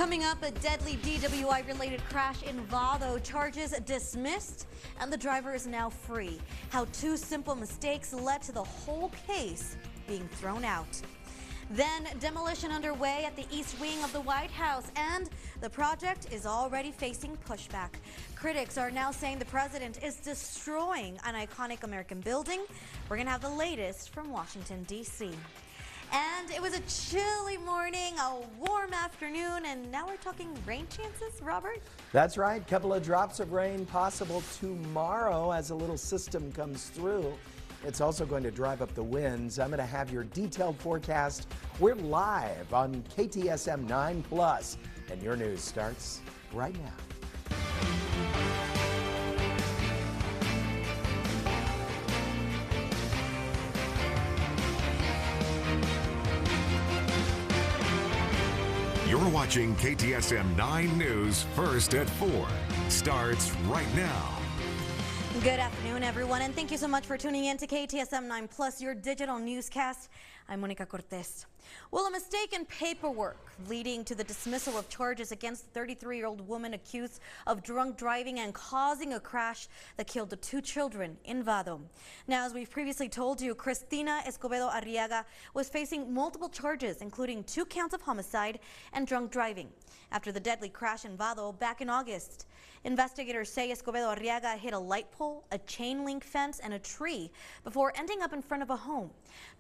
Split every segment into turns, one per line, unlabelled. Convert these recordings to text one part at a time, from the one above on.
Coming up, a deadly DWI-related crash in Vado, charges dismissed, and the driver is now free. How two simple mistakes led to the whole case being thrown out. Then, demolition underway at the east wing of the White House, and the project is already facing pushback. Critics are now saying the president is destroying an iconic American building. We're going to have the latest from Washington, D.C. And it was a chilly morning, a warm afternoon, and now we're talking rain chances, Robert?
That's right. Couple of drops of rain possible tomorrow as a little system comes through. It's also going to drive up the winds. I'm going to have your detailed forecast. We're live on KTSM 9+, and your news starts right now.
You're watching KTSM 9 News first at 4. Starts right now.
Good afternoon, everyone, and thank you so much for tuning in to KTSM 9+, your digital newscast. I'm Monica Cortez. Well, a mistake in paperwork leading to the dismissal of charges against the 33-year-old woman accused of drunk driving and causing a crash that killed the two children in Vado. Now, as we've previously told you, Cristina Escobedo Arriaga was facing multiple charges, including 2 counts of homicide and drunk driving, after the deadly crash in Vado back in August. Investigators say Escobedo Arriaga hit a light pole, a chain link fence, and a tree before ending up in front of a home.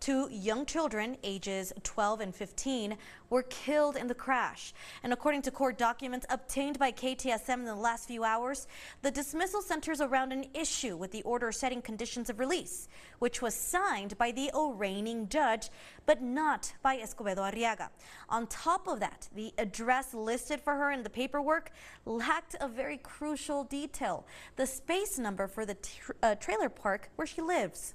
2 young children, ages 12 and 15, were killed in the crash. And according to court documents obtained by KTSM in the last few hours, the dismissal centers around an issue with the order setting conditions of release, which was signed by the arraigning judge, but not by Escobedo Arriaga. On top of that, the address listed for her in the paperwork lacked a very crucial detail: the space number for the trailer park where she lives.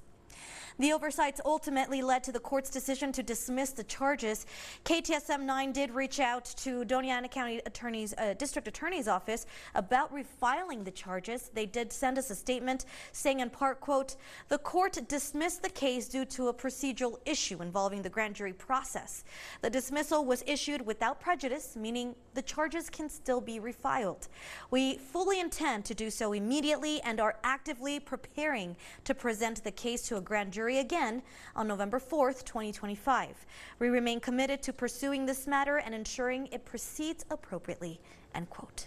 The oversights ultimately led to the court's decision to dismiss the charges. KTSM 9 did reach out to Doña Ana County District Attorney's Office about refiling the charges. They did send us a statement saying in part, quote, "The court dismissed the case due to a procedural issue involving the grand jury process. The dismissal was issued without prejudice, meaning the charges can still be refiled. We fully intend to do so immediately and are actively preparing to present the case to a grand jury again on November 4th, 2025. We remain committed to pursuing this matter and ensuring it proceeds appropriately," end quote.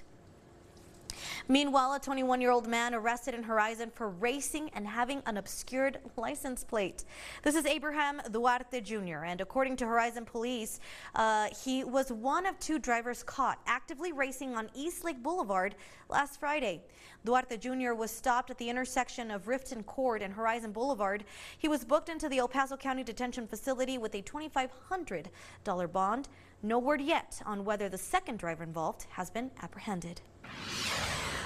Meanwhile, a 21-year-old man arrested in Horizon for racing and having an obscured license plate. This is Abraham Duarte Jr., and according to Horizon Police, he was one of 2 drivers caught actively racing on East Lake Boulevard last Friday. Duarte Jr. was stopped at the intersection of Rifton Court and Horizon Boulevard. He was booked into the El Paso County Detention Facility with a $2,500 bond. No word yet on whether the second driver involved has been apprehended.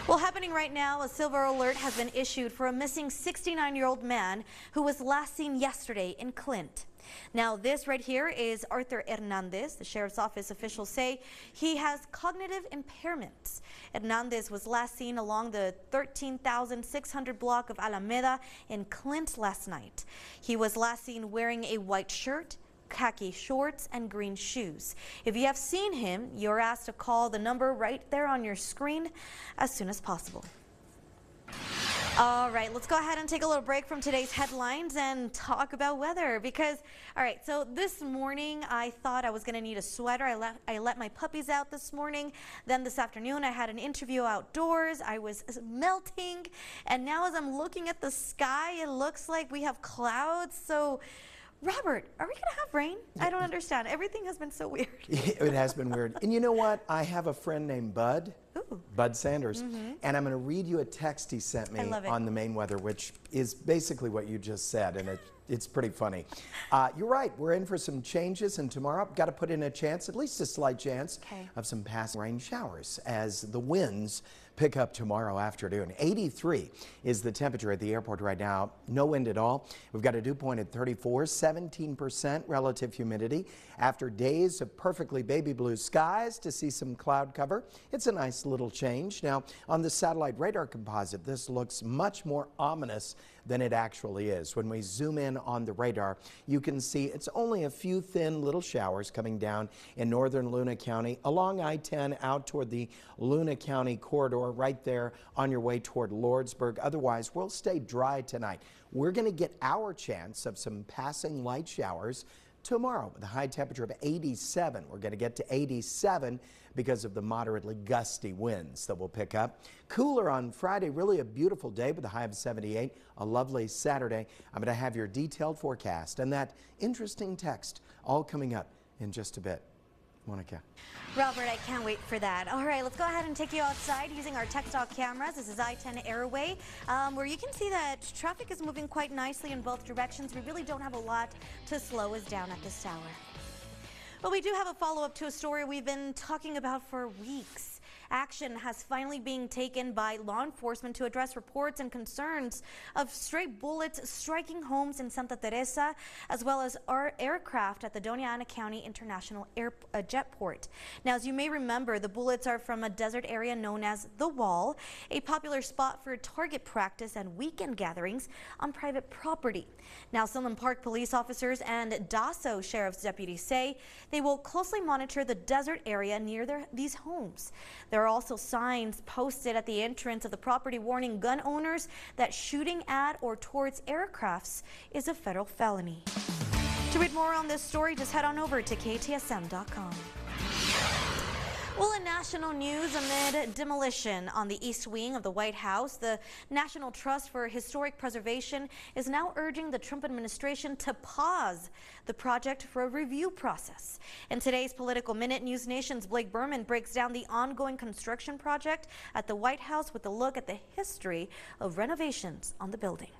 Well, happening right now, a silver alert has been issued for a missing 69-year-old man who was last seen yesterday in Clint. Now, this right here is Arthur Hernandez. The sheriff's office officials say he has cognitive impairments. Hernandez was last seen along the 13,600 block of Alameda in Clint last night. He was last seen wearing a white shirt, khaki shorts, and green shoes. If you have seen him, you're asked to call the number right there on your screen as soon as possible. All right, let's go ahead and take a little break from today's headlines and talk about weather because, all right, so this morning I thought I was going to need a sweater. I let my puppies out this morning. Then this afternoon I had an interview outdoors. I was melting, and now as I'm looking at the sky, it looks like we have clouds. So Robert, are we going to have rain? I don't understand. Everything has been so weird.
It has been weird. And you know what? I have a friend named Bud.
Ooh.
Bud Sanders. And I'm going to read you a text he sent me on the main weather, which is basically what you just said, and it's pretty funny. You're right. We're in for some changes, and tomorrow I've got to put in a chance, at least a slight chance, of some passing rain showers as the winds pick up tomorrow afternoon. 83 is the temperature at the airport right now. No wind at all. We've got a dew point at 34, 17% relative humidity. After days of perfectly baby blue skies, to see some cloud cover, it's a nice little change. Now, on the satellite radar composite, this looks much more ominous than it actually is. When we zoom in on the radar, you can see it's only a few thin little showers coming down in northern Luna County along I-10 out toward the Luna County corridor right there on your way toward Lordsburg. Otherwise, we'll stay dry tonight. We're going to get our chance of some passing light showers tomorrow with a high temperature of 87. We're going to get to 87 because of the moderately gusty winds that will pick up. Cooler on Friday, really a beautiful day with a high of 78, a lovely Saturday. I'm going to have your detailed forecast and that interesting text all coming up in just a bit. Monica.
Robert, I can't wait for that. All right, let's go ahead and take you outside using our tech stock cameras. This is I-10 Airway, where you can see that traffic is moving quite nicely in both directions. We really don't have a lot to slow us down at this hour. But we do have a follow-up to a story we've been talking about for weeks. Action has finally been taken by law enforcement to address reports and concerns of stray bullets striking homes in Santa Teresa, as well as our aircraft at the Doña Ana County International Jetport. Now, as you may remember, the bullets are from a desert area known as The Wall, a popular spot for target practice and weekend gatherings on private property. Now, Sunland Park police officers and Daso sheriff's deputies say they will closely monitor the desert area near these homes. There are also signs posted at the entrance of the property warning gun owners that shooting at or towards aircrafts is a federal felony. To read more on this story, just head on over to KTSM.com. Well, in national news, amid demolition on the east wing of the White House, the National Trust for Historic Preservation is now urging the Trump administration to pause the project for a review process. In today's Political Minute, News Nation's Blake Berman breaks down the ongoing construction project at the White House with a look at the history of renovations on the building.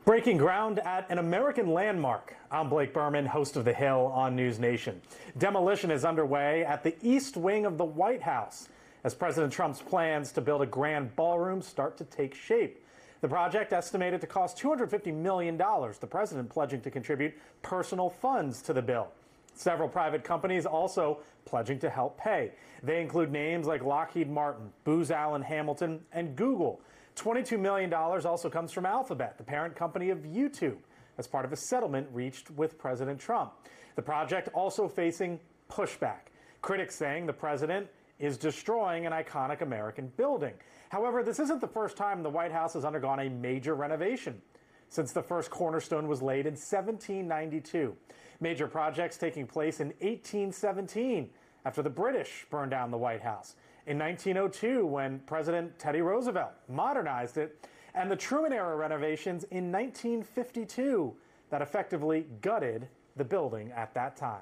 Breaking ground at an American landmark. I'm Blake Berman, host of The Hill on News Nation. Demolition is underway at the east wing of the White House as President Trump's plans to build a grand ballroom start to take shape. The project estimated to cost $250 million, the president pledging to contribute personal funds to the bill. Several private companies also pledging to help pay. They include names like Lockheed Martin, Booz Allen Hamilton, and Google. $22 million also comes from Alphabet, the parent company of YouTube, as part of a settlement reached with President Trump. The project also facing pushback. Critics saying the president is destroying an iconic American building. However, this isn't the first time the White House has undergone a major renovation since the first cornerstone was laid in 1792. Major projects taking place in 1817 after the British burned down the White House. In 1902, when President Teddy Roosevelt modernized it, and the Truman-era renovations in 1952 that effectively gutted the building at that time.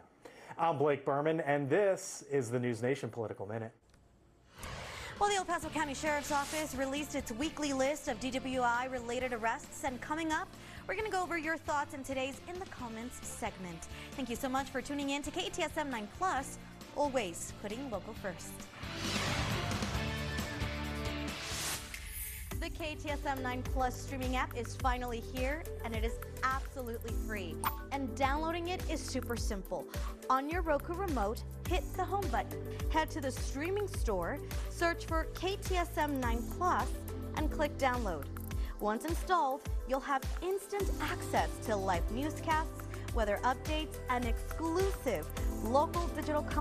I'm Blake Berman, and this is the News Nation Political Minute.
Well, the El Paso County Sheriff's Office released its weekly list of DWI-related arrests, and coming up, we're going to go over your thoughts in today's In the Comments segment. Thank you so much for tuning in to KTSM 9+, always putting local first. The KTSM 9+ streaming app is finally here, and it is absolutely free. And downloading it is super simple. On your Roku remote, hit the home button. Head to the streaming store, search for KTSM 9+, and click download. Once installed, you'll have instant access to live newscasts, weather updates, and exclusive local digital content.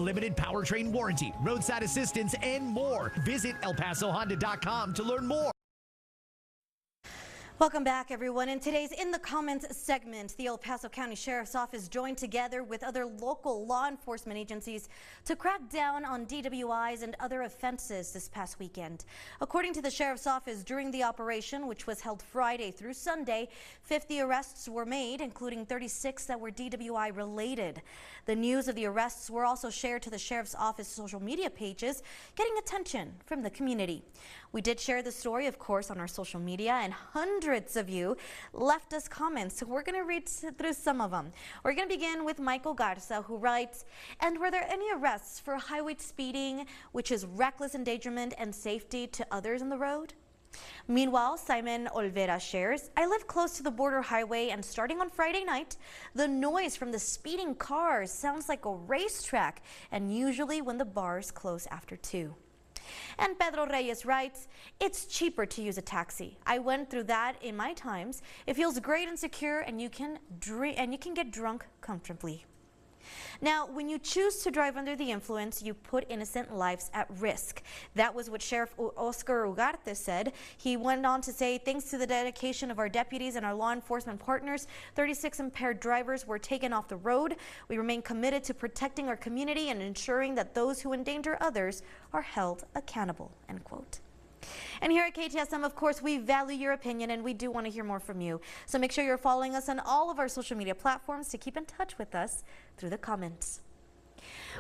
limited powertrain warranty, roadside assistance, and more. Visit ElPasoHonda.com to learn more.
Welcome back, everyone. In today's In the Comments segment, the El Paso County Sheriff's Office joined together with other local law enforcement agencies to crack down on DWIs and other offenses this past weekend. According to the Sheriff's Office, during the operation, which was held Friday through Sunday, 50 arrests were made, including 36 that were DWI related. The news of the arrests were also shared to the Sheriff's Office social media pages, getting attention from the community. We did share the story, of course, on our social media, and hundreds of you left us comments, so we're going to read through some of them. We're going to begin with Michael Garza, who writes, "And were there any arrests for highway speeding, which is reckless endangerment and safety to others on the road?" Meanwhile, Simon Olvera shares, "I live close to the border highway, and starting on Friday night, the noise from the speeding cars sounds like a racetrack, and usually when the bars close after 2. And Pedro Reyes writes, "It's cheaper to use a taxi. I went through that in my times. It feels great and secure, and you can get drunk comfortably." Now, when you choose to drive under the influence, you put innocent lives at risk. That was what Sheriff Oscar Ugarte said. He went on to say, "Thanks to the dedication of our deputies and our law enforcement partners, 36 impaired drivers were taken off the road. We remain committed to protecting our community and ensuring that those who endanger others are held accountable," end quote. And here at KTSM, of course, we value your opinion and we do want to hear more from you. So make sure you're following us on all of our social media platforms to keep in touch with us through the comments.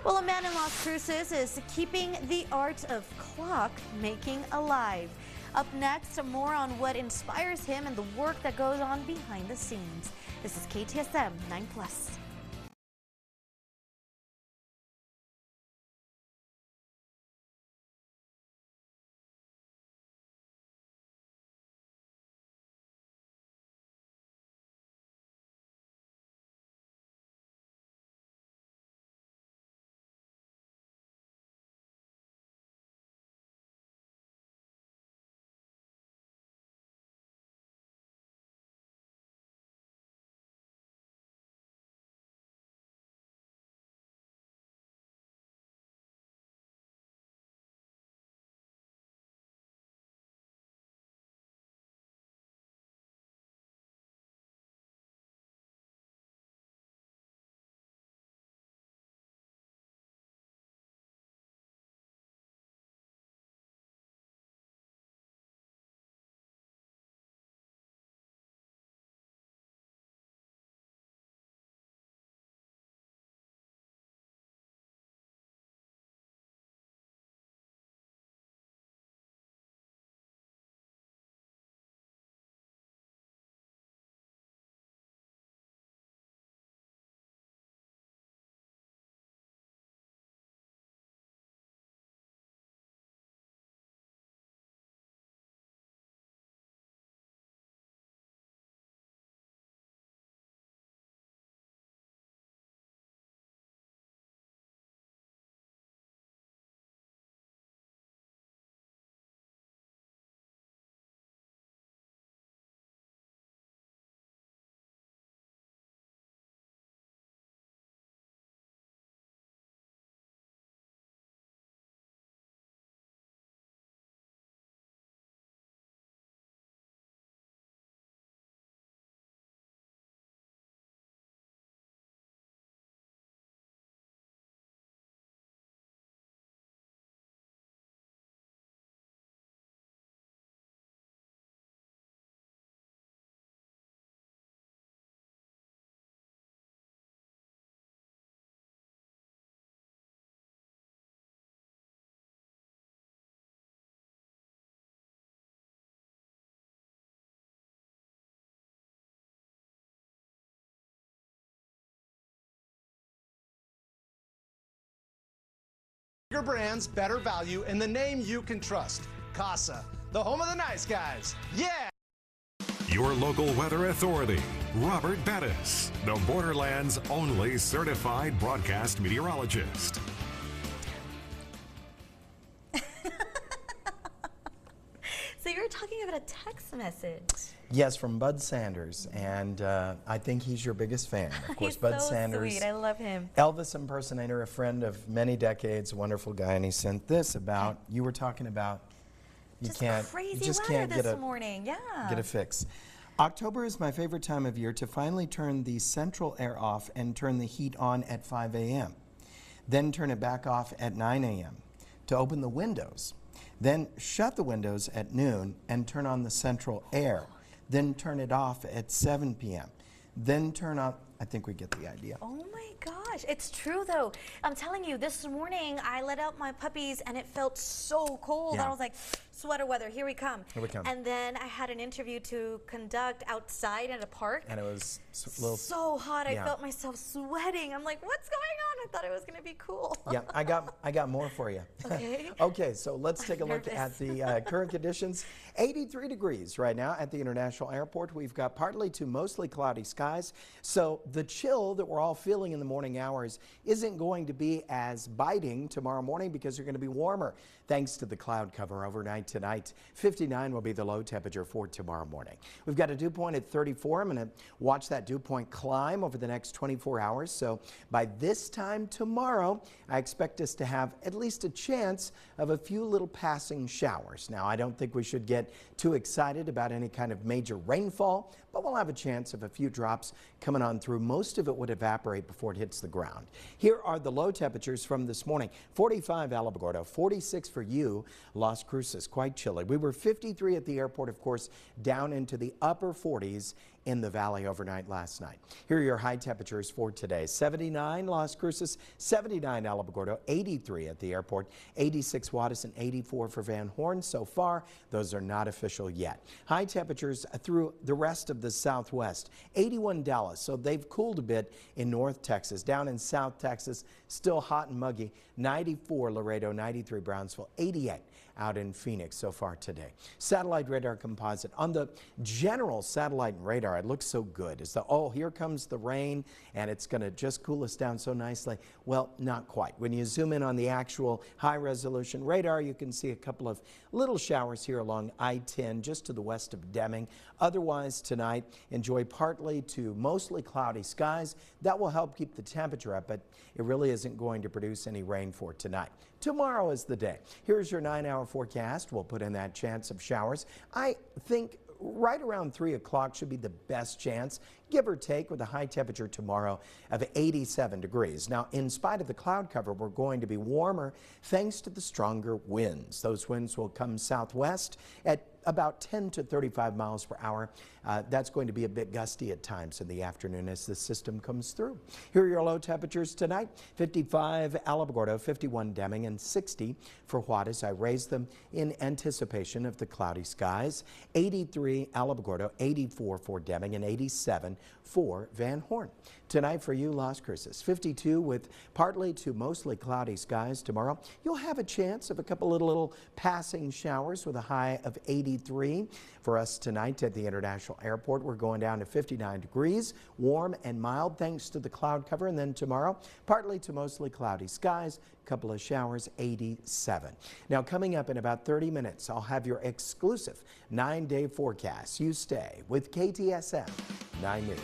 Well, a man in Las Cruces is keeping the art of clock making alive. Up next, more on what inspires him and the work that goes on behind the scenes. This is KTSM 9+.
Bigger brands, better value, and the name you can trust. Casa, the home of the nice guys. Yeah!
Your local weather authority, Robert Bettis, the Borderlands' only certified broadcast meteorologist.
So you were talking about a text text message.
Yes, from Bud Sanders, and I think he's your biggest fan. Of course,
He's
Bud
so
Sanders.
Sweet. I love him.
Elvis impersonator, a friend of many decades, wonderful guy, and he sent this about, you were talking about, you
Just
can't,
crazy
you just
weather
can't
this morning. Yeah.
get a fix. October is my favorite time of year to finally turn the central air off and turn the heat on at 5 a.m. Then turn it back off at 9 a.m. to open the windows. Then shut the windows at noon and turn on the central air. Then turn it off at 7 p.m. Then turn on, I think we get the idea.
Oh my gosh, it's true though. I'm telling you, this morning I let out my puppies and it felt so cold.
Yeah.
I was like, sweater weather, here we come.
Here we come.
And then I had an interview to conduct outside at a park.
And it was a little
so hot,
yeah.
I felt myself sweating. I'm like, what's going on? I thought it was gonna be cool.
Yeah, I got more for you.
Okay.
Okay, so let's take a look at
Nervous.
the current conditions. 83 degrees right now at the International Airport. We've got partly to mostly cloudy skies. So the chill that we're all feeling in the morning hours isn't going to be as biting tomorrow morning because you're going to be warmer thanks to the cloud cover overnight tonight. 59 will be the low temperature for tomorrow morning. We've got a dew point at 34. I'm going to watch that dew point climb over the next 24 hours. So by this time tomorrow, I expect us to have at least a chance of a few little passing showers. Now, I don't think we should get too excited about any kind of major rainfall, but we'll have a chance of a few drops coming on through. Most of it would evaporate before it hits the ground. Here are the low temperatures from this morning. 45 Alamogordo, 46 for you, Las Cruces, quite chilly. We were 53 at the airport, of course, down into the upper 40s in the valley overnight last night. Here are your high temperatures for today. 79 Las Cruces, 79 Alamogordo, 83 at the airport, 86 Juarez, and 84 for Van Horn. So far, those are not official yet. High temperatures through the rest of the southwest. 81 Dallas, so they've cooled a bit in North Texas. Down in South Texas, still hot and muggy. 94 Laredo, 93 Brownsville, 88 out in Phoenix so far today. Satellite radar composite. On the general satellite and radar, it looks so good. It's the, oh, here comes the rain and it's going to just cool us down so nicely. Well, not quite. When you zoom in on the actual high resolution radar, you can see a couple of little showers here along I-10 just to the west of Deming. Otherwise tonight, enjoy partly to mostly cloudy skies. That will help keep the temperature up, but it really isn't going to produce any rain for tonight. Tomorrow is the day. Here's your 9-hour forecast. We'll put in that chance of showers. I think right around 3 o'clock should be the best chance, give or take, with a high temperature tomorrow of 87 degrees. Now, in spite of the cloud cover, we're going to be warmer thanks to the stronger winds. Those winds will come southwest at about 10 to 35 miles per hour. That's going to be a bit gusty at times in the afternoon as the system comes through. Here are your low temperatures tonight. 55 Alamogordo, 51 Deming, and 60 for Juarez. I raised them in anticipation of the cloudy skies. 83 Alamogordo, 84 for Deming, and 87 for Van Horn. Tonight for you, Las Cruces, 52 with partly to mostly cloudy skies. Tomorrow, you'll have a chance of a couple of little passing showers with a high of 83. For us tonight at the International Airport, we're going down to 59 degrees, warm and mild thanks to the cloud cover. And then tomorrow, partly to mostly cloudy skies, couple of showers, 87. Now, coming up in about 30 minutes, I'll have your exclusive 9-day forecast. You stay with KTSM 9 News.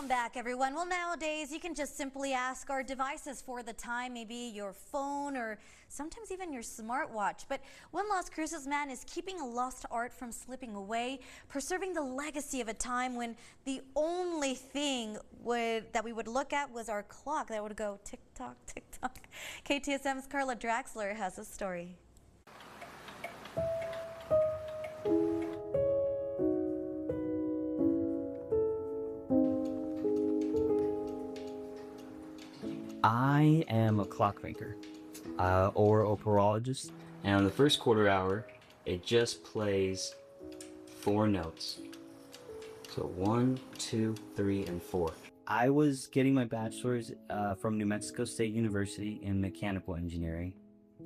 Welcome back, everyone. Well, nowadays, you can just simply ask our devices for the time, maybe your phone or sometimes even your smartwatch. But one Las Cruces man is keeping a lost art from slipping away, preserving the legacy of a time when the only thing that we would look at was our clock that would go tick-tock, tick-tock. KTSM's Carla Draxler has a story.
I am a clockmaker or ophrologist, and on the first quarter hour, it just plays 4 notes. So 1, 2, 3, and 4. I was getting my bachelor's from New Mexico State University in mechanical engineering,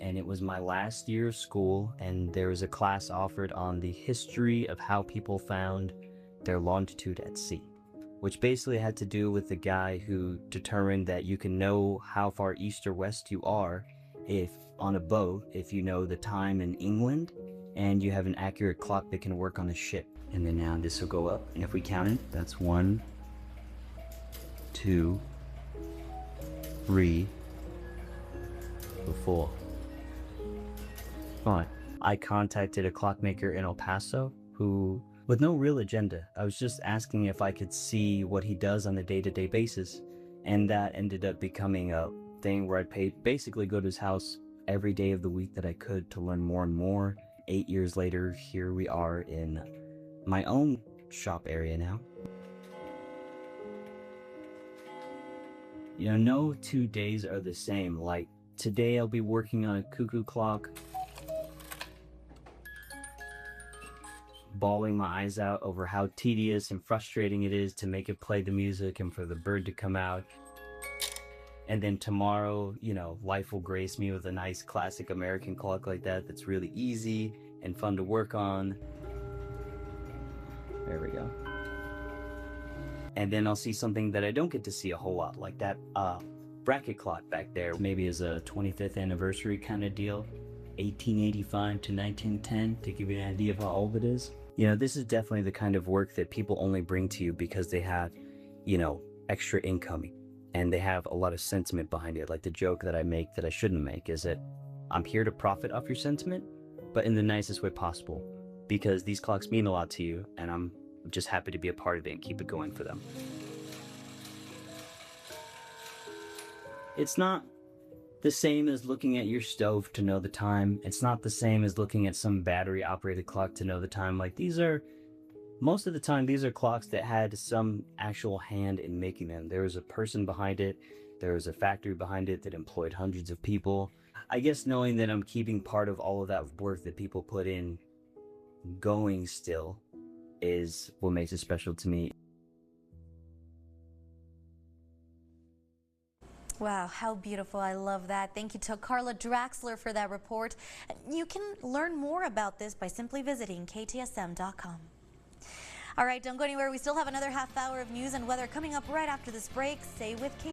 and it was my last year of school, and there was a class offered on the history of how people found their longitude at sea, which basically had to do with the guy who determined that you can know how far east or west you are if on a boat, if you know the time in England and you have an accurate clock that can work on a ship. And then now this will go up, and if we count it, that's 1, 2, 3, 4, 5. I contacted a clockmaker in El Paso who, with no real agenda, I was just asking if I could see what he does on a day-to-day basis, and that ended up becoming a thing where I'd basically go to his house every day of the week that I could to learn more and more. 8 years later, here we are in my own shop area now. You know, no 2 days are the same. Like, today I'll be working on a cuckoo clock, bawling my eyes out over how tedious and frustrating it is to make it play the music and for the bird to come out. And then tomorrow, you know, life will grace me with a nice classic American clock like that that's really easy and fun to work on. There we go. And then I'll see something that I don't get to see a whole lot, like that bracket clock back there. Maybe as a 25th anniversary kind of deal, 1885 to 1910, to give you an idea of how old it is. You know, this is definitely the kind of work that people only bring to you because they have, you know, extra income and they have a lot of sentiment behind it. Like the joke that I make that I shouldn't make is that I'm here to profit off your sentiment, but in the nicest way possible, because these clocks mean a lot to you and I'm just happy to be a part of it and keep it going for them. It's not the same as looking at your stove to know the time. It's not the same as looking at some battery operated clock to know the time. Like, these are, most of the time, these are clocks that had some actual hand in making them. There was a person behind it. There was a factory behind it that employed hundreds of people. I guess knowing that I'm keeping part of all of that work that people put in going still is what makes it special to me.
Wow, how beautiful. I love that. Thank you to Carla Draxler for that report. You can learn more about this by simply visiting KTSM.com. All right, don't go anywhere. We still have another half hour of news and weather coming up right after this break. Stay with KTSM.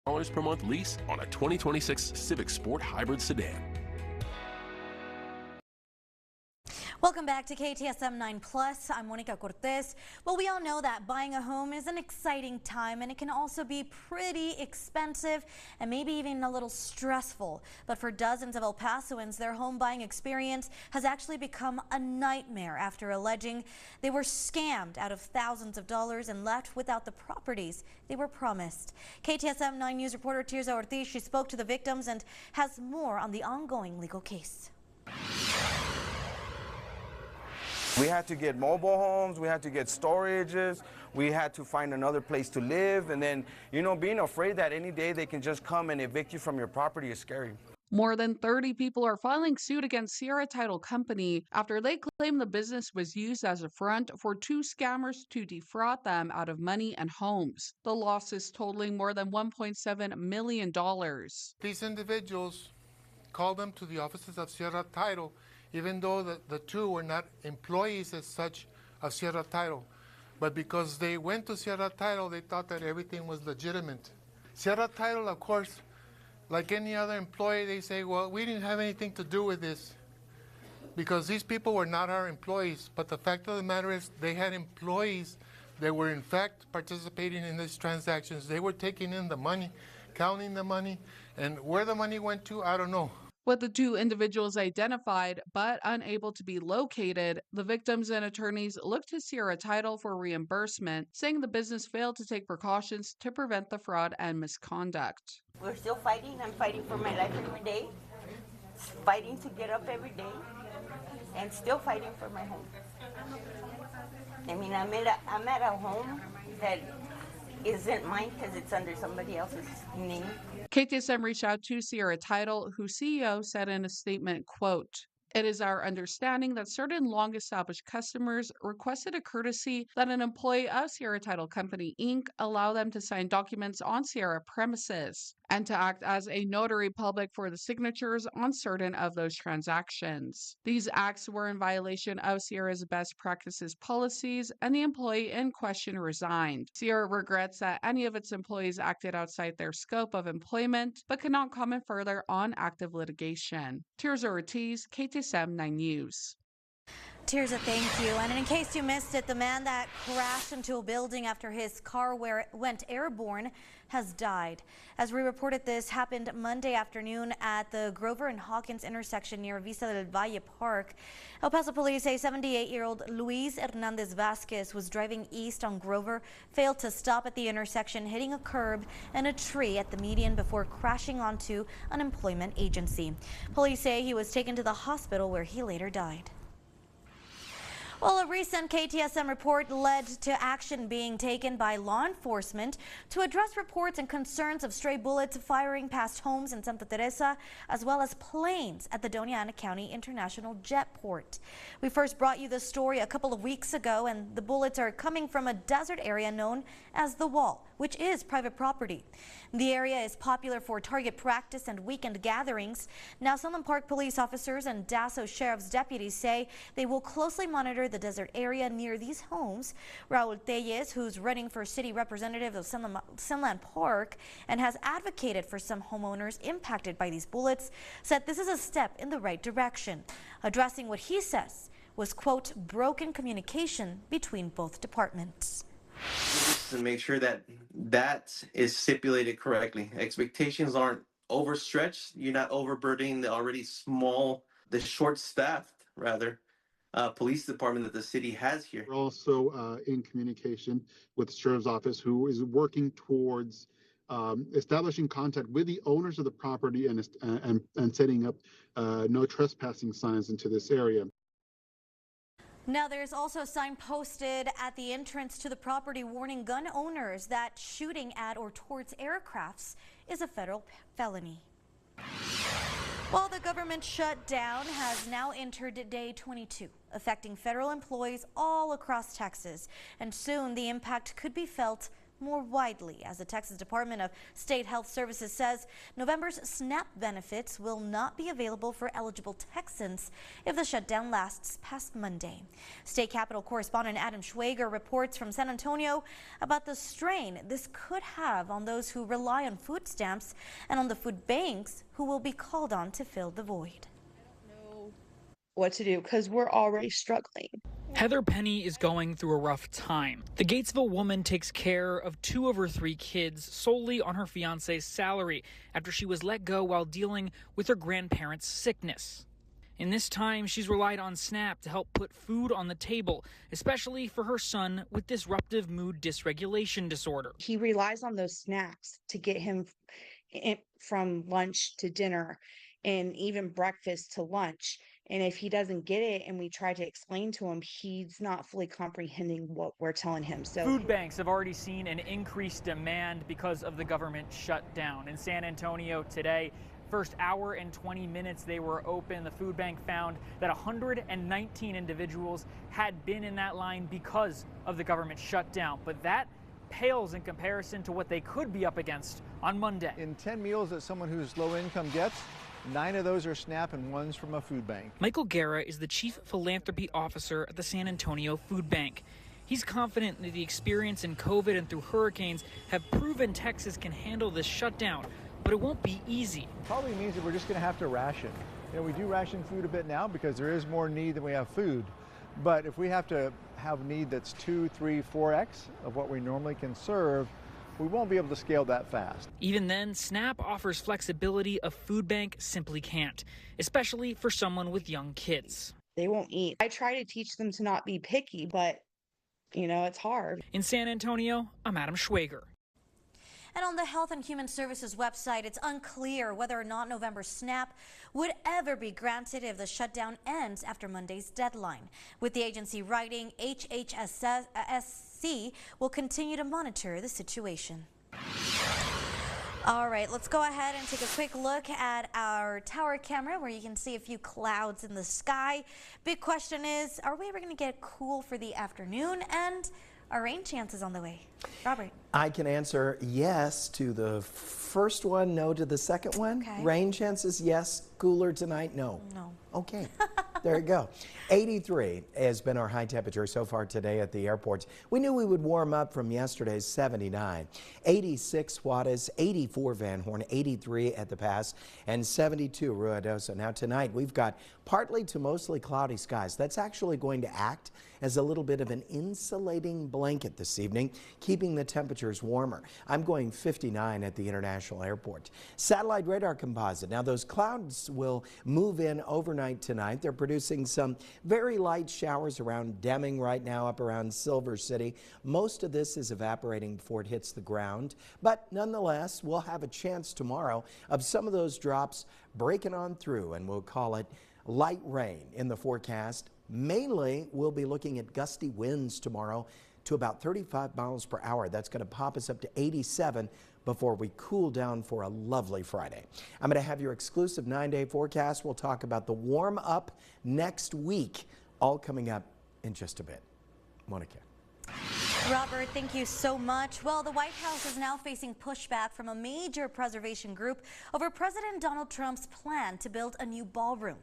per month lease on a 2026 Civic Sport Hybrid Sedan.
Welcome back to KTSM 9 Plus. I'm Monica Cortez. Well, we all know that buying a home is an exciting time, and it can also be pretty expensive and maybe even a little stressful. But for dozens of El Pasoans, their home buying experience has actually become a nightmare after alleging they were scammed out of thousands of dollars and left without the properties they were promised. KTSM 9 News reporter Tues Ortiz, she spoke to the victims and has more on the ongoing legal case.
We had to get mobile homes, we had to get storages, we had to find another place to live, and then, you know, being afraid that any day they can just come and evict you from your property is scary.
More than 30 people are filing suit against Sierra Title Company after they claim the business was used as a front for two scammers to defraud them out of money and homes. The losses totaling more than $1.7 million.
These individuals called them to the offices of Sierra Title, even though the two were not employees as such of Sierra Title. But because they went to Sierra Title, they thought that everything was legitimate. Sierra Title, of course, like any other employee, they say, well, we didn't have anything to do with this because these people were not our employees. But the fact of the matter is they had employees that were in fact participating in these transactions. They were taking in the money, counting the money, and where the money went to, I don't know.
With the two individuals identified but unable to be located, the victims and attorneys looked to Sierra Title for reimbursement, saying the business failed to take precautions to prevent the fraud and misconduct.
We're still fighting. I'm fighting for my life every day, fighting to get up every day, and still fighting for my home. I mean, I'm at a home that isn't mine because it's under somebody else's name.
KTSM reached out to Sierra Title, whose CEO said in a statement, quote, "It is our understanding that certain long-established customers requested a courtesy that an employee of Sierra Title Company, Inc. allow them to sign documents on Sierra premises and to act as a notary public for the signatures on certain of those transactions. These acts were in violation of Sierra's best practices policies, and the employee in question resigned. Sierra regrets that any of its employees acted outside their scope of employment, but cannot comment further on active litigation." Tues Ortiz, KTSM 9 News.
Tirza, thank you. And in case you missed it, the man that crashed into a building after his car went airborne has died. As we reported, this happened Monday afternoon at the Grover and Hawkins intersection near Vista del Valle Park. El Paso police say 78-year-old Luis Hernandez Vasquez was driving east on Grover, failed to stop at the intersection, hitting a curb and a tree at the median before crashing onto an employment agency. Police say he was taken to the hospital where he later died. Well, a recent KTSM report led to action being taken by law enforcement to address reports and concerns of stray bullets firing past homes in Santa Teresa, as well as planes at the Doña Ana County International Jetport. We first brought you this story a couple of weeks ago, and the bullets are coming from a desert area known as The Wall, which is private property. The area is popular for target practice and weekend gatherings. Now, Sunland Park police officers and Dasso Sheriff's deputies say they will closely monitor the desert area near these homes. Raul Tellez, who's running for city representative of Sunland Park and has advocated for some homeowners impacted by these bullets, said this is a step in the right direction, addressing what he says was, quote, broken communication between both departments.
Just to make sure that that is stipulated correctly. Expectations aren't overstretched. You're not overburdening the already small, the short-staffed, rather, police department that the city has here.
We're also in communication with the Sheriff's Office, who is working towards establishing contact with the owners of the property and setting up no trespassing signs into this area.
Now, there's also a sign posted at the entrance to the property warning gun owners that shooting at or towards aircrafts is a federal felony. Well, the government shutdown has now entered day 22, affecting federal employees all across Texas, and soon the impact could be felt more widely, as the Texas Department of State Health Services says November's SNAP benefits will not be available for eligible Texans if the shutdown lasts past Monday. State Capitol correspondent Adam Schwager reports from San Antonio about the strain this could have on those who rely on food stamps and on the food banks who will be called on to fill the void.
What to do because we're already struggling.
Heather Penny is going through a rough time. The Gatesville woman takes care of 2 of her 3 kids solely on her fiance's salary after she was let go while dealing with her grandparents' sickness. In this time, she's relied on SNAP to help put food on the table, especially for her son with disruptive mood dysregulation disorder.
He relies on those snacks to get him from lunch to dinner and even breakfast to lunch. And if he doesn't get it and we try to explain to him, he's not fully comprehending what we're telling him. So
food banks have already seen an increased demand because of the government shutdown. In San Antonio today, first hour and 20 minutes they were open, the food bank found that 119 individuals had been in that line because of the government shutdown. But that pales in comparison to what they could be up against on Monday.
In 10 meals that someone who's low income gets, 9 of those are SNAP and 1's from a food bank.
Michael Guerra is the Chief Philanthropy Officer at the San Antonio Food Bank. He's confident that the experience in COVID and through hurricanes have proven Texas can handle this shutdown, but it won't be easy.
Probably means that we're just going to have to ration. You know, we do ration food a bit now because there is more need than we have food. But if we have to have need that's 2, 3, 4x of what we normally can serve, we won't be able to scale that fast.
Even then, SNAP offers flexibility a food bank simply can't, especially for someone with young kids.
They won't eat. I try to teach them to not be picky, but, you know, it's hard.
In San Antonio, I'm Adam Schwager.
And on the Health and Human Services website, it's unclear whether or not November's SNAP would ever be granted if the shutdown ends after Monday's deadline. With the agency writing, HHSC will continue to monitor the situation. All right, let's go ahead and take a quick look at our tower camera where you can see a few clouds in the sky. Big question is, are we ever going to get cool for the afternoon? And are rain chances on the way? Robert.
I can answer yes to the first one, no to the second one.
Okay.
Rain chances, yes. Cooler tonight, no.
No.
Okay, there you go. 83 has been our high temperature so far today at the airports. We knew we would warm up from yesterday's 79. 86 Juarez, 84 Van Horn, 83 at the pass, and 72 Ruidoso. Now tonight we've got partly to mostly cloudy skies. That's actually going to act as a little bit of an insulating blanket this evening, keeping the temperatures warmer. I'm going 59 at the International Airport. Satellite radar composite. Now those clouds will move in overnight tonight. They're producing some very light showers around Deming right now, up around Silver City. Most of this is evaporating before it hits the ground, but nonetheless, we'll have a chance tomorrow of some of those drops breaking on through, and we'll call it light rain in the forecast. Mainly, we'll be looking at gusty winds tomorrow to about 35 miles per hour. That's going to pop us up to 87 before we cool down for a lovely Friday. I'm going to have your exclusive 9-day forecast. We'll talk about the warm up next week, all coming up in just a bit. Monica.
Robert, thank you so much. Well, the White House is now facing pushback from a major preservation group over President Donald Trump's plan to build a new ballroom.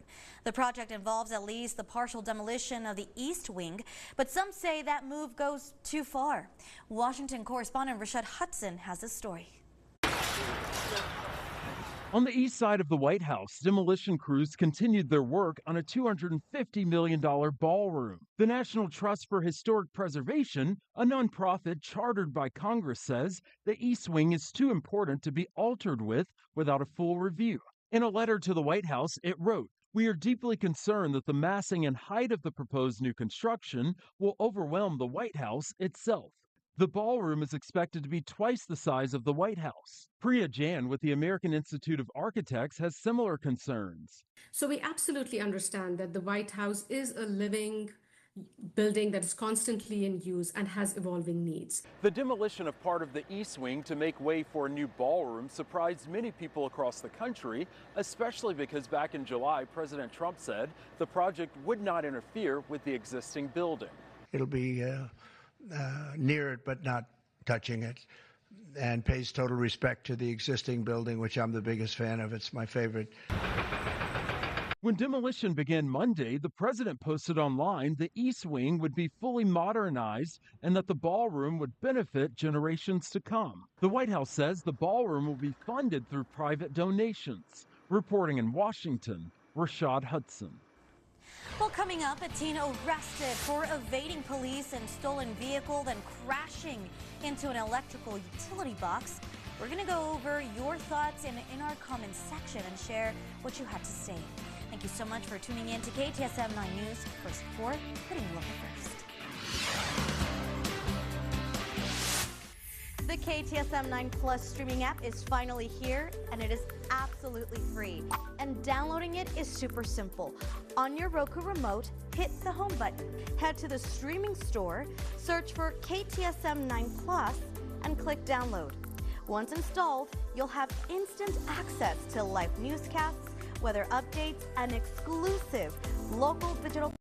The project involves at least the partial demolition of the East Wing, but some say that move goes too far. Washington correspondent Rashad Hudson has the story.
On the east side of the White House, demolition crews continued their work on a $250 million ballroom. The National Trust for Historic Preservation, a nonprofit chartered by Congress, says the East Wing is too important to be altered without a full review. In a letter to the White House, it wrote, "We are deeply concerned that the massing and height of the proposed new construction will overwhelm the White House itself. The ballroom is expected to be twice the size of the White House." Priya Jan with the American Institute of Architects has similar concerns.
So we absolutely understand that the White House is a living building that is constantly in use and has evolving needs.
The demolition of part of the East Wing to make way for a new ballroom surprised many people across the country, especially because back in July, President Trump said the project would not interfere with the existing building.
It'll be near it, but not touching it, and pays total respect to the existing building, which I'm the biggest fan of. It's my favorite.
When demolition began Monday, the president posted online the East Wing would be fully modernized and that the ballroom would benefit generations to come. The White House says the ballroom will be funded through private donations. Reporting in Washington, Rashad Hudson.
Well, coming up, a teen arrested for evading police and stolen vehicle, then crashing into an electrical utility box. We're going to go over your thoughts in our comments section and share what you had to say. Thank you so much for tuning in to KTSM 9 News. First at 4, putting local first. The KTSM 9 Plus streaming app is finally here, and it is absolutely free. And downloading it is super simple. On your Roku remote, hit the home button. Head to the streaming store, search for KTSM 9 Plus, and click download. Once installed, you'll have instant access to live newscasts, weather updates, and exclusive local digital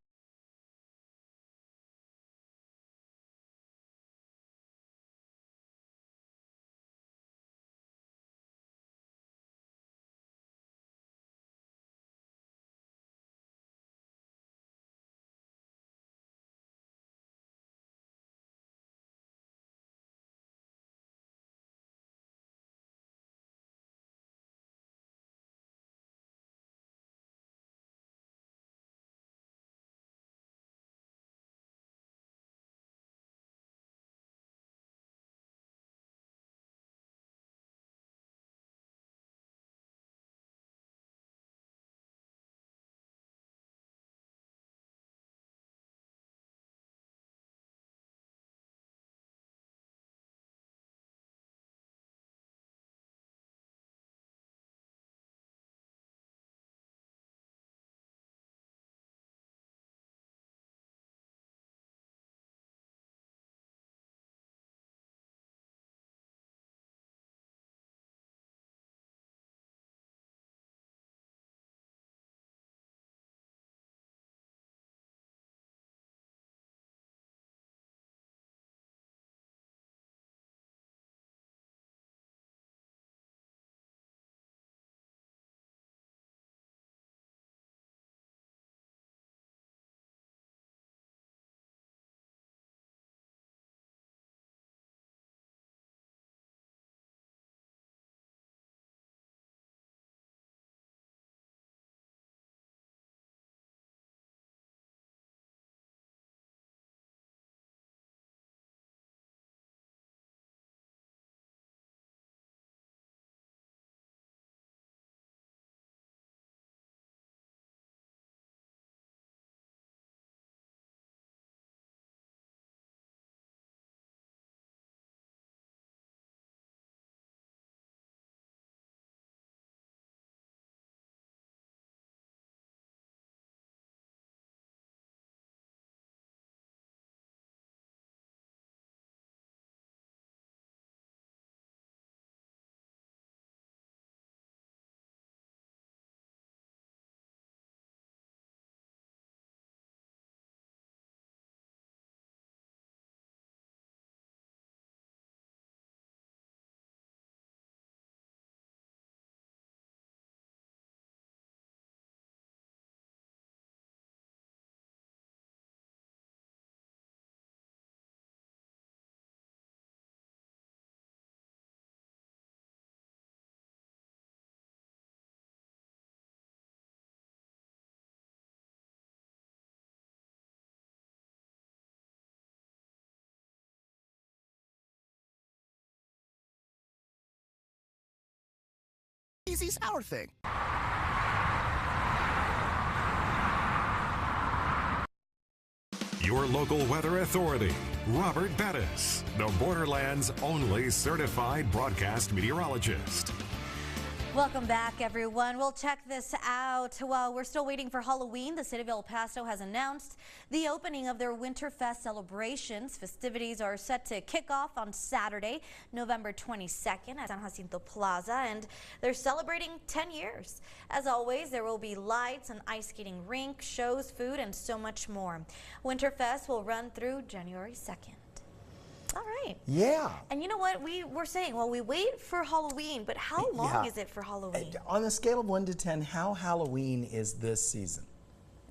Easy sour thing.
Your local weather authority, Robert Bettis, the Borderlands' only certified broadcast meteorologist.
Welcome back, everyone. We'll check this out. While we're still waiting for Halloween, the city of El Paso has announced the opening of their Winterfest celebrations. Festivities are set to kick off on Saturday, November 22nd at San Jacinto Plaza, and they're celebrating 10 years. As always, there will be lights, an ice skating rink, shows, food, and so much more. Winterfest will run through January 2nd. All right.
Yeah.
And you know what? We were saying, well, we wait for Halloween, but how long is it for Halloween?
On a scale of 1 to 10, how Halloween is this season?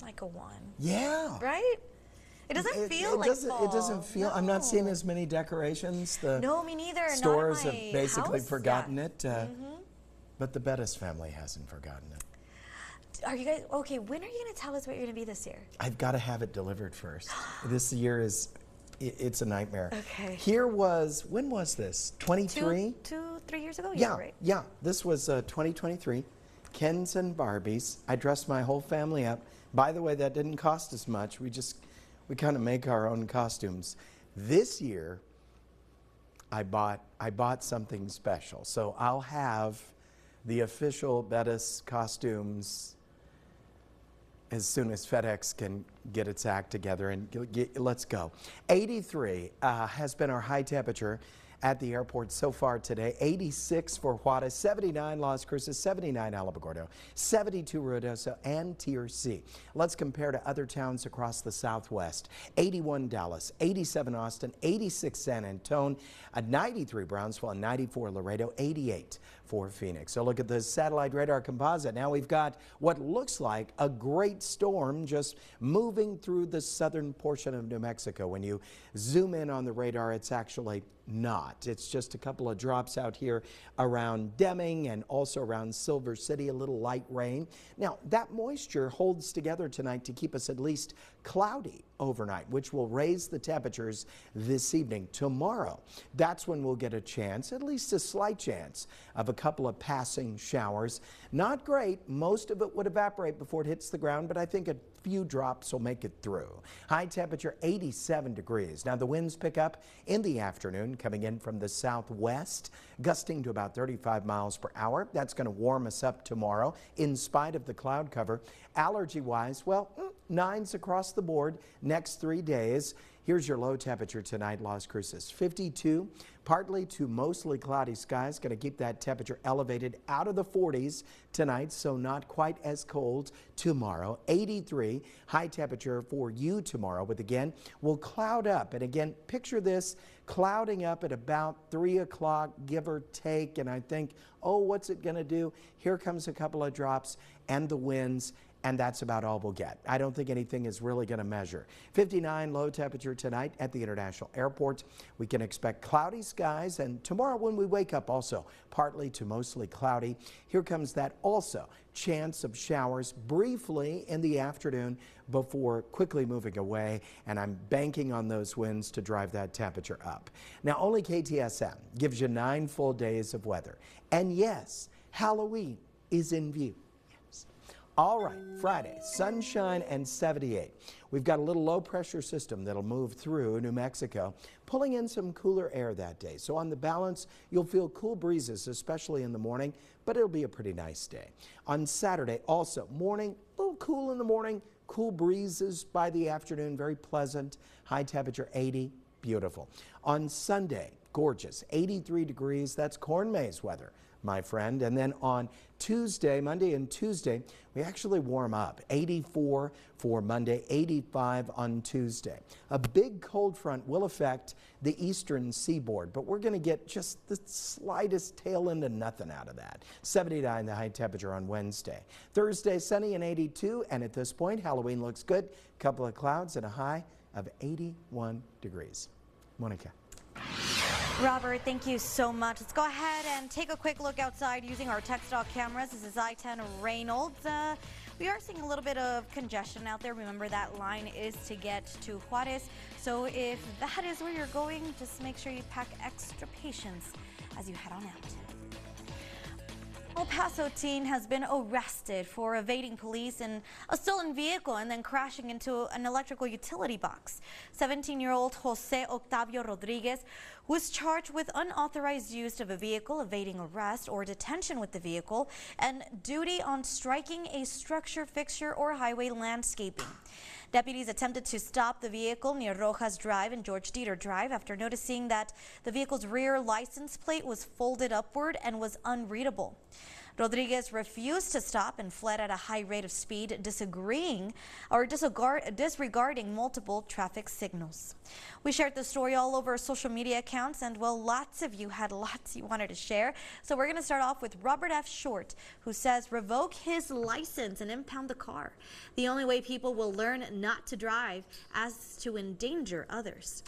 Like a 1.
Yeah.
Right? It doesn't feel like fall.
It doesn't feel.
No.
I'm not seeing as many decorations.
No, me neither.
Stores
not in my
have basically
house.
forgotten it. But the Bettis family hasn't forgotten it.
Are you guys okay? When are you going to tell us what you're going to be this year?
I've got to have it delivered first. This year is. It's a nightmare.
Okay.
Here was, when was this? 23?
3 years ago?
Yeah,
right.
yeah. This was 2023. Kens and Barbies. I dressed my whole family up. By the way, that didn't cost us much. We kind of make our own costumes. This year, I bought something special. So I'll have the official Bettis costumes as soon as FedEx can get its act together, and let's go. 83 has been our high temperature at the airport so far today. 86 for Juarez, 79 Las Cruces, 79 Alamogordo, 72 Ruidoso, and Tier C. Let's compare to other towns across the Southwest. 81 Dallas, 87 Austin, 86 San Antonio, 93 Brownsville, and 94 Laredo, 88 for Phoenix. So look at the satellite radar composite. Now we've got what looks like a great storm just moving through the southern portion of New Mexico. When you zoom in on the radar, it's actually not. It's just a couple of drops out here around Deming and also around Silver City, a little light rain. Now that moisture holds together tonight to keep us at least cloudy overnight, which will raise the temperatures this evening. Tomorrow, that's when we'll get a chance, at least a slight chance, of a couple of passing showers. Not great. Most of it would evaporate before it hits the ground, but I think a few drops will make it through. High temperature 87 degrees. Now the winds pick up in the afternoon, coming in from the southwest, gusting to about 35 miles per hour. That's going to warm us up tomorrow in spite of the cloud cover. Allergy-wise, well, 9s across the board next 3 days. Here's your low temperature tonight, Las Cruces. 52, partly to mostly cloudy skies. Going to keep that temperature elevated out of the 40s tonight, so not quite as cold tomorrow. 83, high temperature for you tomorrow, but again, we'll cloud up. And again, picture this clouding up at about 3 o'clock, give or take. And I think, oh, what's it going to do? Here comes a couple of drops and the winds. And that's about all we'll get. I don't think anything is really going to measure. 59 low temperature tonight at the International Airport. We can expect cloudy skies, and tomorrow when we wake up also partly to mostly cloudy. Here comes that also chance of showers briefly in the afternoon before quickly moving away, and I'm banking on those winds to drive that temperature up. Now only KTSM gives you 9 full days of weather. And yes, Halloween is in view. All right, Friday, sunshine and 78. We've got a little low pressure system that'll move through New Mexico, pulling in some cooler air that day. So on the balance, you'll feel cool breezes, especially in the morning, but it'll be a pretty nice day. On Saturday, also morning, a little cool in the morning, cool breezes by the afternoon, very pleasant, high temperature 80, beautiful. On Sunday, gorgeous, 83 degrees, that's corn maze weather, my friend. And then on Tuesday, Monday and Tuesday, we actually warm up. 84 for Monday, 85 on Tuesday. A big cold front will affect the eastern seaboard, but we're going to get just the slightest tail end of nothing out of that. 79 the high temperature on Wednesday. Thursday, sunny and 82, and at this point, Halloween looks good. A couple of clouds and a high of 81 degrees. Monica.
Robert, thank you so much. Let's go ahead and take a quick look outside using our TechStalk cameras. This is I-10 Reynolds. We are seeing a little bit of congestion out there. Remember, that line is to get to Juarez. So if that is where you're going, just make sure you pack extra patience as you head on out. El Paso teen has been arrested for evading police in a stolen vehicle and then crashing into an electrical utility box. 17-year-old Jose Octavio Rodriguez was charged with unauthorized use of a vehicle, evading arrest or detention with the vehicle, and duty on striking a structure, fixture, or highway landscaping. Deputies attempted to stop the vehicle near Rojas Drive and George Dieter Drive after noticing that the vehicle's rear license plate was folded upward and was unreadable. Rodriguez refused to stop and fled at a high rate of speed, disregarding multiple traffic signals. We shared the story all over our social media accounts, and well, lots of you had lots you wanted to share. So we're going to start off with Robert F. Short, who says revoke his license and impound the car. The only way people will learn not to drive as to endanger others.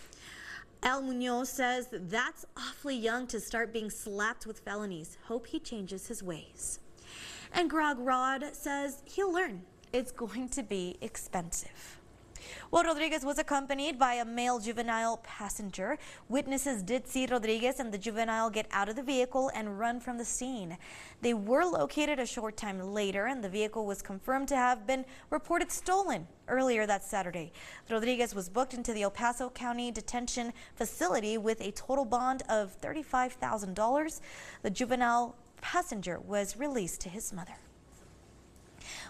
Al Munoz says that's awfully young to start being slapped with felonies. Hope he changes his ways. And Grog Rod says he'll learn. It's going to be expensive. Well, Rodriguez was accompanied by a male juvenile passenger. Witnesses did see Rodriguez and the juvenile get out of the vehicle and run from the scene. They were located a short time later, and the vehicle was confirmed to have been reported stolen earlier that Saturday. Rodriguez was booked into the El Paso County Detention Facility with a total bond of $35,000. The juvenile passenger was released to his mother.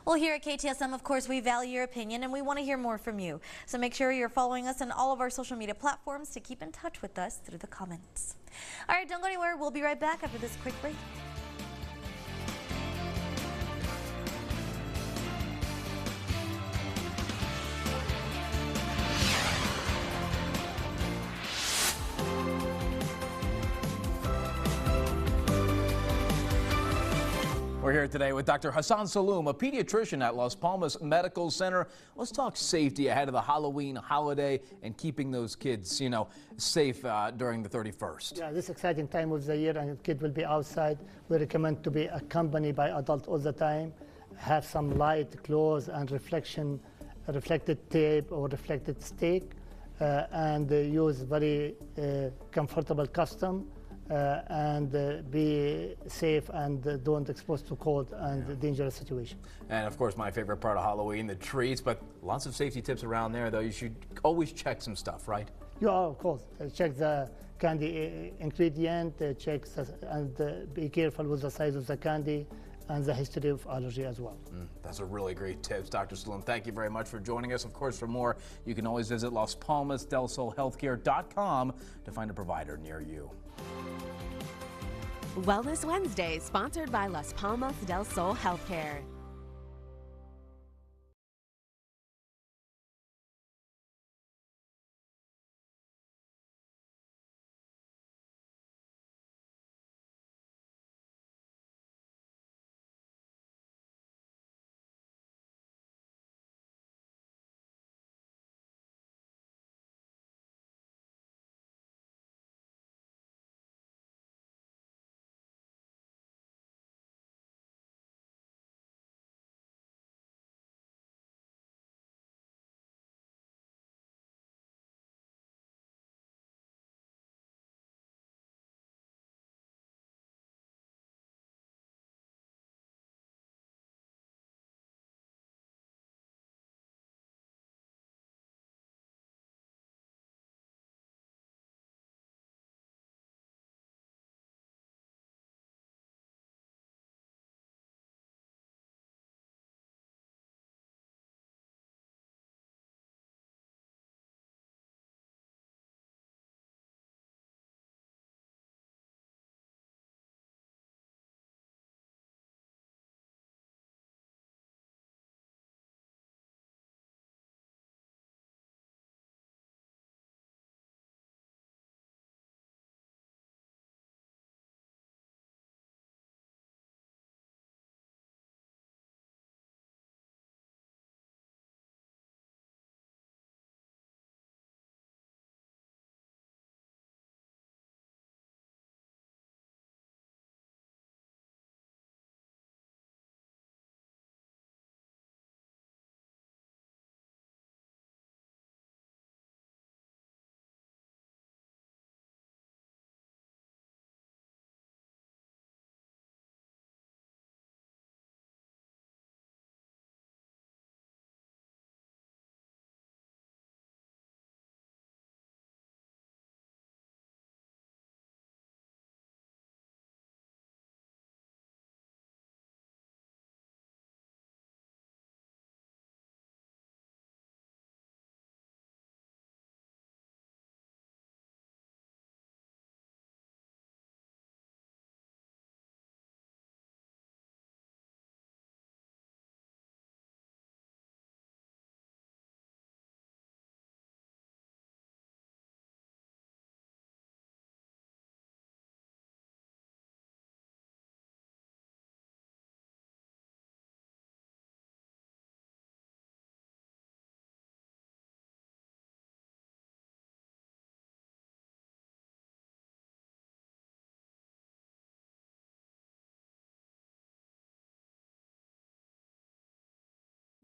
Well, here at KTSM, of course, we value your opinion and we want to hear more from you. So make sure you're following us on all of our social media platforms to keep in touch with us through the comments. All right, don't go anywhere. We'll be right back after this quick break.
We're here today with Dr. Hassan Saloom, a pediatrician at Las Palmas Medical Center. Let's talk safety ahead of the Halloween holiday and keeping those kids, safe during the 31st.
Yeah, this exciting time of the year, and the kid will be outside. We recommend to be accompanied by adult all the time. Have some light clothes and reflected tape or reflected stick, and use very comfortable costume. And be safe and don't expose to cold and dangerous situation.
And of course, my favorite part of Halloween, the treats, but lots of safety tips around there, though. You should always check some stuff, right?
Yeah, of course. Check the candy ingredient, and be careful with the size of the candy and the history of allergy as well.
That's a really great tips, Dr. Saloom. Thank you very much for joining us. Of course, for more, you can always visit LasPalmasDelSolHealthcare.com to find a provider near you.
Wellness Wednesday, sponsored by Las Palmas del Sol Healthcare.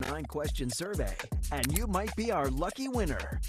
9-question survey, and you might be our lucky winner.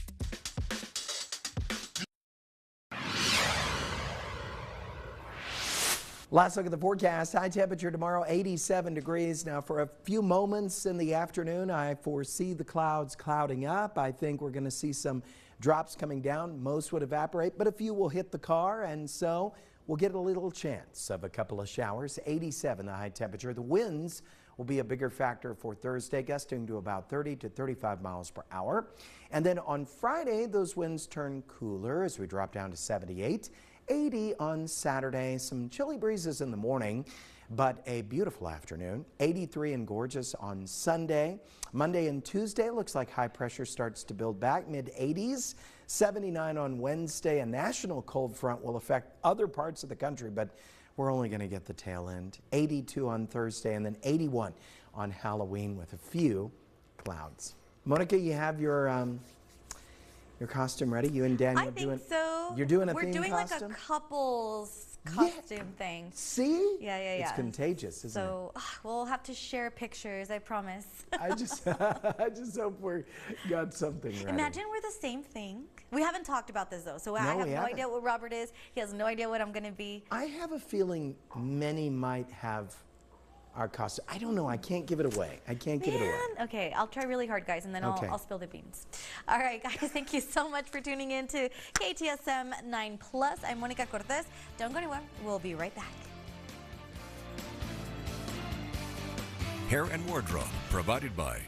Last look at the forecast. High temperature tomorrow, 87 degrees. Now, for a few moments in the afternoon, I foresee the clouds clouding up. I think we're going to see some drops coming down. Most would evaporate, but a few will hit the car, and so we'll get a little chance of a couple of showers. 87 the high temperature. The winds will be a bigger factor for Thursday, gusting to about 30 to 35 miles per hour. And then on Friday, those winds turn cooler as we drop down to 78. 80 on Saturday, some chilly breezes in the morning, but a beautiful afternoon. 83 and gorgeous on Sunday. Monday and Tuesday looks like high pressure starts to build back, mid-80s. 79 on Wednesday. A national cold front will affect other parts of the country, but we're only going to get the tail end. 82 on Thursday, and then 81 on Halloween with a few clouds. Monica, you have your costume ready? You and Daniel
so.
You're doing a
We're
theme
doing
costume?
like a couple's costume thing.
See?
Yeah.
It's contagious, isn't it?
So we'll have to share pictures, I promise.
I just hope we got something ready.
Imagine we're the same thing. We haven't talked about this though, so I have no idea what Robert is. He has no idea what I'm going to be.
I have a feeling many might have our costume. I don't know. I can't give it away.
Okay, I'll try really hard, guys, and then I'll spill the beans. All right, guys, thank you so much for tuning in to KTSM 9+. I'm Monica Cortez. Don't go anywhere. We'll be right back.
Hair and wardrobe provided by